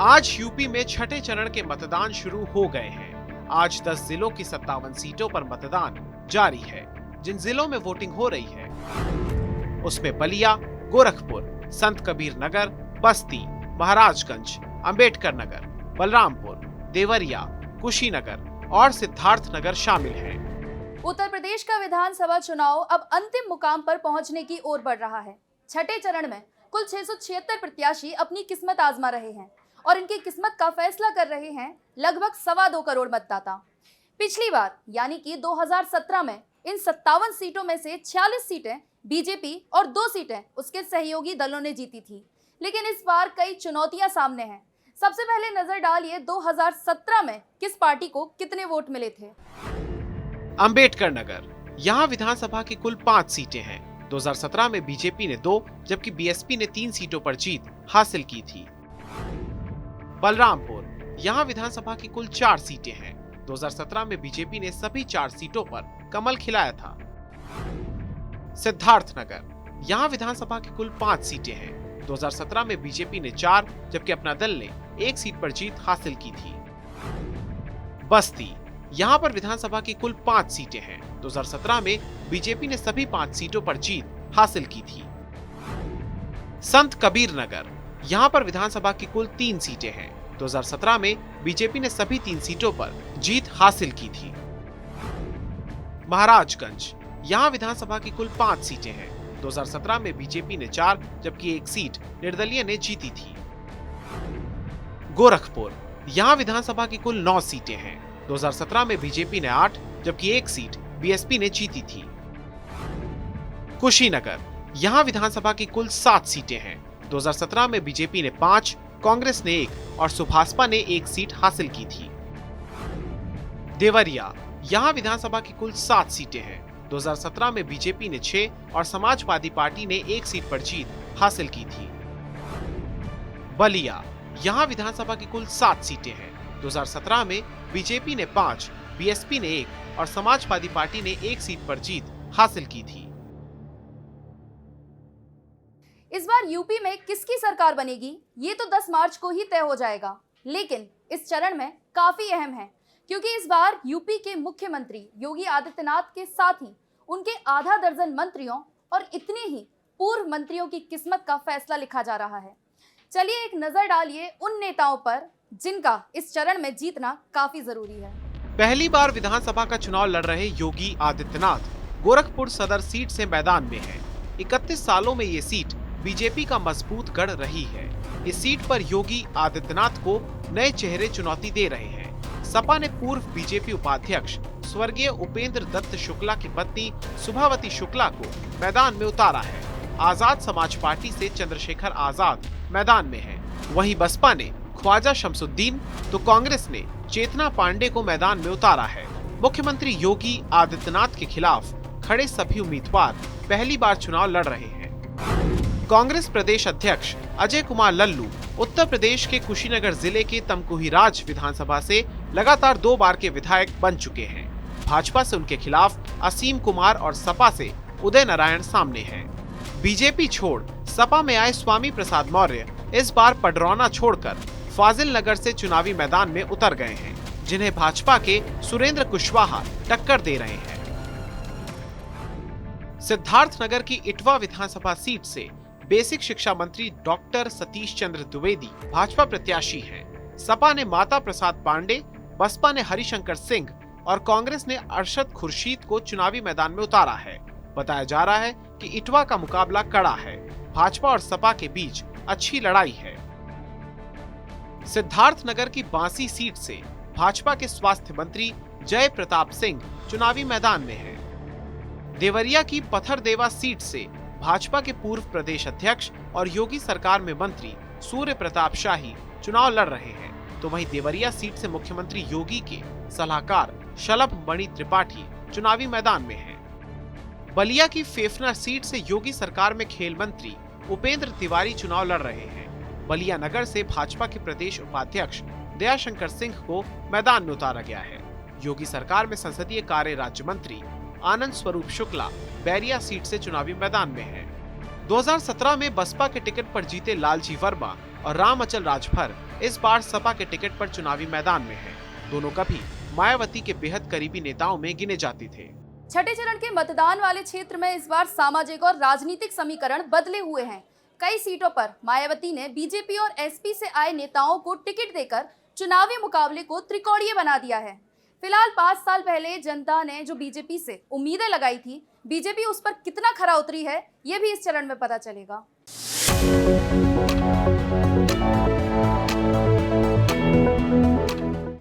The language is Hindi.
आज यूपी में छठे चरण के मतदान शुरू हो गए हैं। आज 10 जिलों की 57 सीटों पर मतदान जारी है। जिन जिलों में वोटिंग हो रही है उसमें बलिया, गोरखपुर, संत कबीर नगर, बस्ती, महाराजगंज, अंबेडकर नगर, बलरामपुर, देवरिया, कुशीनगर और सिद्धार्थ नगर शामिल हैं। उत्तर प्रदेश का विधानसभा चुनाव अब अंतिम मुकाम पर पहुंचने की ओर बढ़ रहा है। छठे चरण में कुल 676 प्रत्याशी अपनी किस्मत आजमा रहे हैं और इनकी किस्मत का फैसला कर रहे हैं लगभग 2.25 करोड़ मतदाता। पिछली बार यानी कि 2017 में इन 57 सीटों में से 46 सीटें बीजेपी और 2 सीटें उसके सहयोगी दलों ने जीती थी, लेकिन इस बार कई चुनौतियां सामने हैं। सबसे पहले नजर डालिए 2017 में किस पार्टी को कितने वोट मिले थे। अंबेडकर नगर, यहाँ विधानसभा की कुल 5 सीटें हैं। 2017 में बीजेपी ने 2 जबकि बीएसपी ने 3 सीटों पर जीत हासिल की थी। बलरामपुर, यहाँ विधानसभा की कुल 4 सीटें हैं। 2017 में बीजेपी ने सभी 4 सीटों पर कमल खिलाया था। सिद्धार्थ नगर, यहाँ विधानसभा की कुल 5 सीटें हैं। 2017 में बीजेपी ने 4 जबकि अपना दल ने 1 सीट पर जीत हासिल की थी। बस्ती, यहाँ पर विधानसभा की कुल 5 सीटें हैं। 2017 में बीजेपी ने सभी 5 सीटों पर जीत हासिल की थी। संत कबीर नगर, यहाँ पर विधानसभा की कुल 3 सीटें हैं। 2017 में बीजेपी ने सभी 3 सीटों पर जीत हासिल की थी। महाराजगंज, यहाँ विधानसभा की कुल 5 सीटें हैं। 2017 में बीजेपी ने 4 जबकि 1 सीट निर्दलीय ने जीती थी। गोरखपुर, यहाँ विधानसभा की कुल 9 सीटें हैं। 2017 में बीजेपी ने 8 जबकि 1 सीट बीएसपी ने जीती थी। कुशीनगर, यहाँ विधानसभा की कुल 7 सीटें हैं। 2017 में बीजेपी ने 5, कांग्रेस ने 1 और सुभाषपा ने 1 सीट हासिल की थी। देवरिया, यहाँ विधानसभा की कुल 7 सीटें हैं। 2017 में बीजेपी ने 6 और समाजवादी पार्टी ने 1 सीट पर जीत हासिल की थी। बलिया, यहाँ विधानसभा की कुल 7 सीटें हैं। 2017 में बीजेपी ने 5, बीएसपी ने 1 और समाजवादी पार्टी ने 1 सीट पर जीत हासिल की थी। इस बार यूपी में किसकी सरकार बनेगी ये तो 10 मार्च को ही तय हो जाएगा, लेकिन इस चरण में काफी अहम है क्योंकि इस बार यूपी के मुख्यमंत्री योगी आदित्यनाथ के साथ ही उनके आधा दर्जन मंत्रियों और इतने ही पूर्व मंत्रियों की किस्मत का फैसला लिखा जा रहा है। चलिए एक नजर डालिए उन नेताओं पर जिनका इस चरण में जीतना काफी जरूरी है। पहली बार विधानसभा का चुनाव लड़ रहे योगी आदित्यनाथ गोरखपुर सदर सीट से मैदान में हैं। 31 सालों में ये सीट बीजेपी का मजबूत गढ़ रही है। इस सीट पर योगी आदित्यनाथ को नए चेहरे चुनौती दे रहे हैं। सपा ने पूर्व बीजेपी उपाध्यक्ष स्वर्गीय उपेंद्र दत्त शुक्ला की पत्नी सुभावती शुक्ला को मैदान में उतारा है। आजाद समाज पार्टी से चंद्रशेखर आजाद मैदान में है। वहीं बसपा ने ख्वाजा शमसुद्दीन तो कांग्रेस ने चेतना पांडे को मैदान में उतारा है। मुख्यमंत्री योगी आदित्यनाथ के खिलाफ खड़े सभी उम्मीदवार पहली बार चुनाव लड़ रहे हैं। कांग्रेस प्रदेश अध्यक्ष अजय कुमार लल्लू उत्तर प्रदेश के कुशीनगर जिले के तमकुहीराज विधानसभा से लगातार 2 बार के विधायक बन चुके हैं। भाजपा से उनके खिलाफ असीम कुमार और सपा से उदय नारायण सामने हैं। बीजेपी छोड़ सपा में आए स्वामी प्रसाद मौर्य इस बार पडरौना छोड़कर फाजिल नगर से चुनावी मैदान में उतर गए हैं, जिन्हें भाजपा के सुरेंद्र कुशवाहा टक्कर दे रहे हैं। सिद्धार्थ नगर की इटवा विधानसभा सीट से बेसिक शिक्षा मंत्री डॉक्टर सतीश चंद्र द्विवेदी भाजपा प्रत्याशी हैं। सपा ने माता प्रसाद पांडे, बसपा ने हरिशंकर सिंह और कांग्रेस ने अरशद खुर्शीद को चुनावी मैदान में उतारा है। बताया जा रहा है कि इटवा का मुकाबला कड़ा है। भाजपा और सपा के बीच अच्छी लड़ाई है। सिद्धार्थ नगर की बांसी सीट से भाजपा के स्वास्थ्य मंत्री जय प्रताप सिंह चुनावी मैदान में हैं। देवरिया की पथरदेवा सीट से भाजपा के पूर्व प्रदेश अध्यक्ष और योगी सरकार में मंत्री सूर्य प्रताप शाही चुनाव लड़ रहे हैं, तो वहीं देवरिया सीट से मुख्यमंत्री योगी के सलाहकार शलभ मणि त्रिपाठी चुनावी मैदान में हैं। बलिया की फेफना सीट से योगी सरकार में खेल मंत्री उपेंद्र तिवारी चुनाव लड़ रहे हैं। बलिया नगर से भाजपा के प्रदेश उपाध्यक्ष दयाशंकर सिंह को मैदान में उतारा गया है। योगी सरकार में संसदीय कार्य राज्य मंत्री आनंद स्वरूप शुक्ला बैरिया सीट से चुनावी मैदान में हैं। 2017 में बसपा के टिकट पर जीते लालजी वर्मा और राम अचल राजभर इस बार सपा के टिकट पर चुनावी मैदान में हैं। दोनों कभी मायावती के बेहद करीबी नेताओं में गिने जाते थे। छठे चरण के मतदान वाले क्षेत्र में इस बार सामाजिक और राजनीतिक समीकरण बदले हुए हैं। कई सीटों पर मायावती ने बीजेपी और एसपी से आए नेताओं को टिकट देकर चुनावी मुकाबले को त्रिकोणीय बना दिया है। फिलहाल 5 साल पहले जनता ने जो बीजेपी से उम्मीदें लगाई थी, बीजेपी उस पर कितना खरा उतरी है, ये भी इस चरण में पता चलेगा।